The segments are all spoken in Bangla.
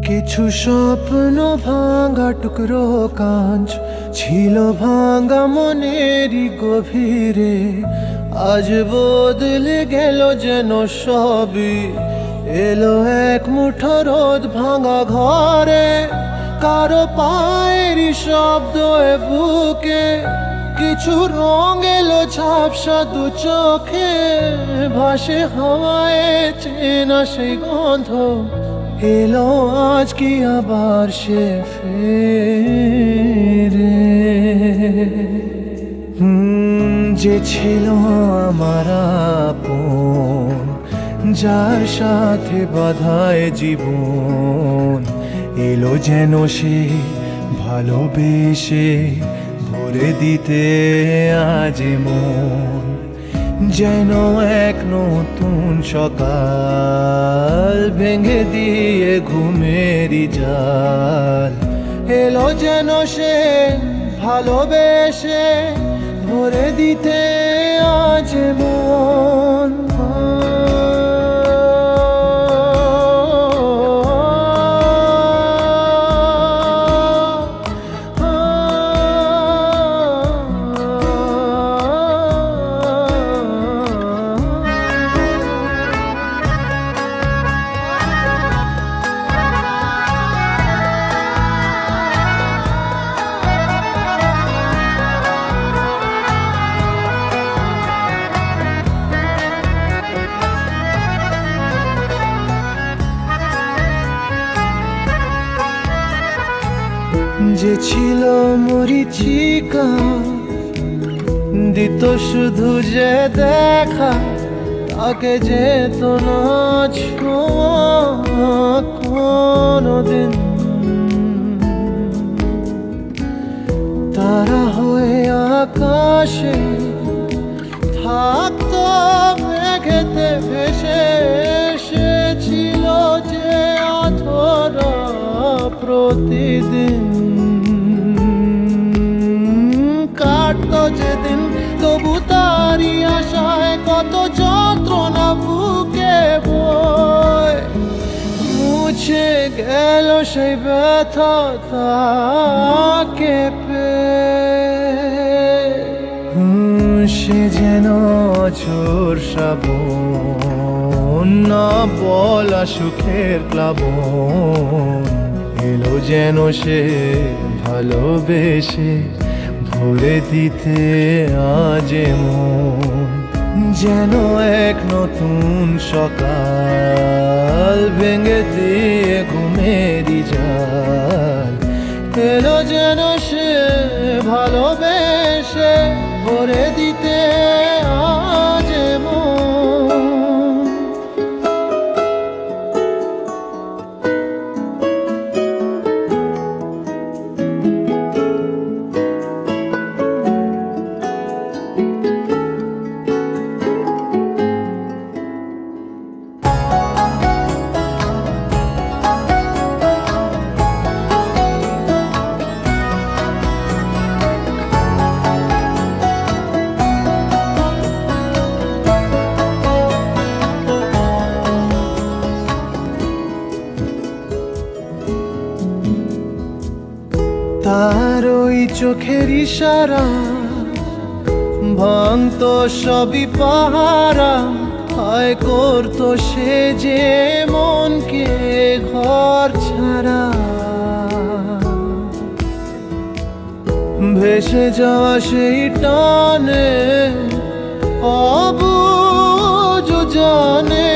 কিছু স্বপ্ন ভাঙা টুকরো কাঁচ ছিল ভাঙা মনেরই গভীরে, আজ বদলে গেল যেন সবই। এলো এক মুঠো রোদ ভাঙা ঘরে, কারো পায়েরই শব্দ এ বুকে, কিছু রং এলো ঝাপসা দু চোখে, ভাসে হাওয়ায় চেনা সেই গন্ধ। এলো আজ কি আবার সে ফেরে? যে ছিল আমার আপন, যার সাথে বাঁধায় জীবন, এলো যেন সে ভালোবেসে ভরে দিতে আজ মন। যেন এক নতুন সকাল ভেঙে দিয়ে ঘুমেরই জাল, এলো যেন সে ভালোবেসে ভরে দিতে আজ মন। যে ছিল মরিচিকা, দিত শুধু যে দেখা, তাকে যেত না ছোঁয়া কোনোদিন। তারা হয়ে আকাশে থাকতো মেঘেতে ভেসে, এসেছিল যে অধরা প্রতিদিন। কাটতো যেদিন তবু তারি আশায় কত যন্ত্রণা বুকে বয়, মুছে গেল সেই ব্যথা তাকে পেয়ে। সে যেন ঝোর শ্রাবণ, না বলা সুখের প্লাবন, এলো যেন সে ভালোবেসে ভরে দিতে আজ মন। যেন এক নতুন সকাল ভেঙে দিয়ে ঘুমেরই জাল, এলো যেন সে ভালোবেসে ভরে দিতে আজ মন। তার ওই চোখের ইশারা ভাঙতো সবই পাহারা, হায় করতো সে যে মনকে ঘর ছাড়া। ভেসে যাওয়া সেই টানে অবুঝ জানে,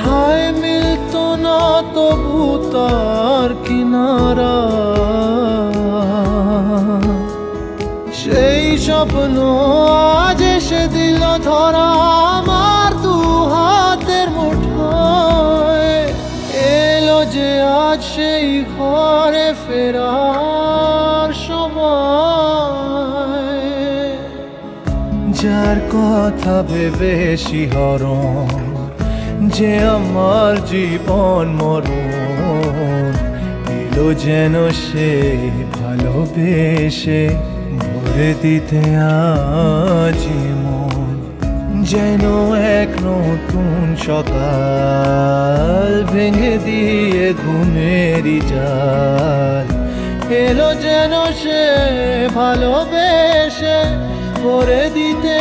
হায় মিলতো না তবু তার কিনারা। সেই স্বপ্ন আজ এসে দিল ধরা আমার দু হাতের মুঠোয়, এলো যে আজ সেই ঘরে ফেরার সময়। যার কথা ভেবে শিহরণ, যে আমার জীবন মরণ, এলো যেন সে ভালোবেসে ভরে দিতে আজ মন। যেন এক নতুন সকাল ভেঙে দিয়ে ঘুমেরই জাল এলো যেন সে ভালোবেসে করে দিতে